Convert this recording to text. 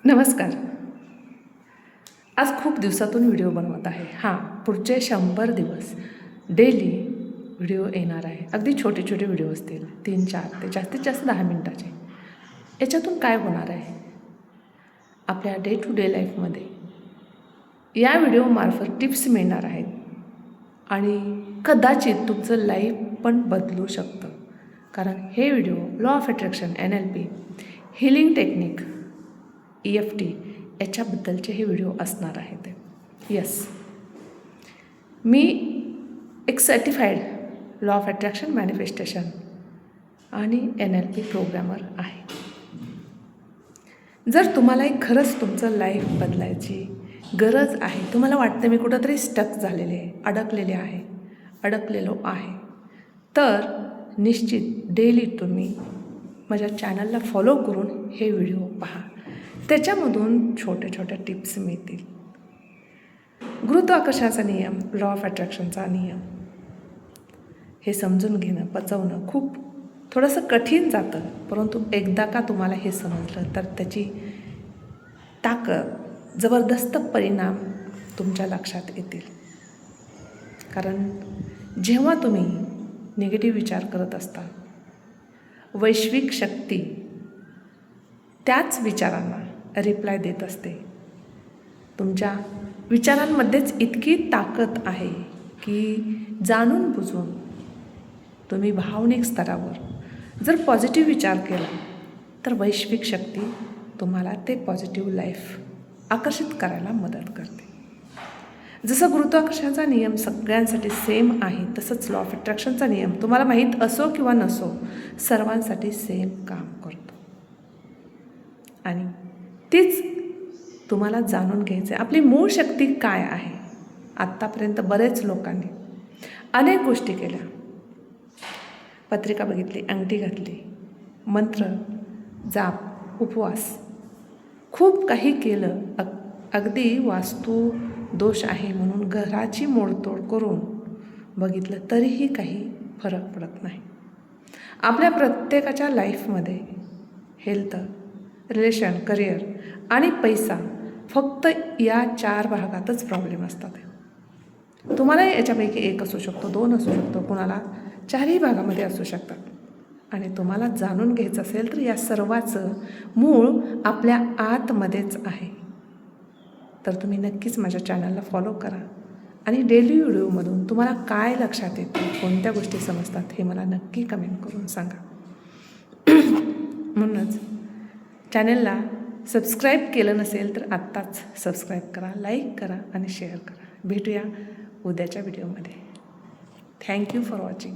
नमस्कार. आज खूप दिवसातून व्हिडिओ बनवत आहे. पुढचे 100 दिवस डेली व्हिडिओ येणार आहे. अगदी छोटे छोटे व्हिडिओ असतील, 3-4 ते जास्तीत जास्त 10 मिनटाचे. याच्यातून काय होणार आहे, आपल्या डे टू डे लाईफमध्ये या व्हिडिओमार्फत टिप्स मिळणार आहेत आणि कदाचित तुमचं लाईफ पण बदलू शकतं. कारण हे video law of attraction, NLP, healing technique, EFT याच्याबद्दलचे हे व्हिडिओ असणार आहेत. मी एक certified law of attraction, manifestation आणि NLP प्रोग्रामर आहे. जर तुम्हालाही खरंच तुमचं लाईफ बदलायची गरज आहे, तुम्हाला वाटतं मी कुठंतरी स्टक झालेले आहे, अडकलेलो आहे, तर निश्चित डेली तुम्ही माझ्या चॅनलला फॉलो करून हे व्हिडिओ पहा. त्याच्यामधून छोट्या छोट्या टिप्स मिळतील. गुरुत्वाकर्षणाचा नियम, लॉ ऑफ अट्रॅक्शनचा नियम हे समजून घेणं, पचवणं खूप थोडंसं कठीण जातं. परंतु एकदा का तुम्हाला हे समजलं तर त्याची ताकद, जबरदस्त परिणाम तुमच्या लक्षात येतील. कारण जेव्हा तुम्ही निगेटिव्ह विचार करत असता, वैश्विक शक्ती त्याच विचारांना रिप्लाय देत असते. तुमच्या विचारांमध्येच इतकी ताकद आहे की जाणून बुजून तुम्ही भावनिक स्तरावर जर पॉझिटिव्ह विचार केला तर वैश्विक शक्ती तुम्हाला ते पॉझिटिव्ह लाईफ आकर्षित करायला मदत करते. जसं गुरुत्वाकर्षणाचा नियम सगळ्यांसाठी सेम आहे, तसंच लॉ ऑफ अट्रॅक्शनचा नियम तुम्हाला माहीत असो किंवा नसो सर्वांसाठी सेम काम करतो. आणि तीच तुम्हाला जाणून घ्यायचं आहे, आपली मूळ शक्ती काय आहे. आत्तापर्यंत बरेच लोकांनी अनेक गोष्टी केल्या, पत्रिका बघितली, अंगठी घातली, मंत्र, जाप, उपवास, खूप काही केलं. अगदी वास्तू दोष आहे म्हणून घराची मोडतोड करून बघितलं तरीही काही फरक पडत नाही. आपल्या प्रत्येकाच्या लाईफमध्ये हेल्थ, रिलेशन, करिअर आणि पैसा फक्त या 4 भागातच प्रॉब्लेम असतात. तुम्हाला याच्यापैकी 1 असू शकतो, 2 असू शकतो, कुणाला 4ही भागामध्ये असू शकतात. आणि तुम्हाला जाणून घ्यायचं असेल तर या सर्वाचं मूळ आपल्या आतमध्येच आहे. तर तुम्ही नक्कीच माझ्या चॅनलला फॉलो करा आणि डेली व्हिडिओमधून तुम्हाला काय लक्षात येतं, कोणत्या गोष्टी समजतात हे मला नक्की कमेंट करून सांगा. म्हणूनच चॅनलला सबस्क्राईब केलं नसेल तर आत्ताच सबस्क्राईब करा, लाईक करा आणि शेअर करा. भेटूया उद्याच्या व्हिडिओमध्ये. Thank you for watching.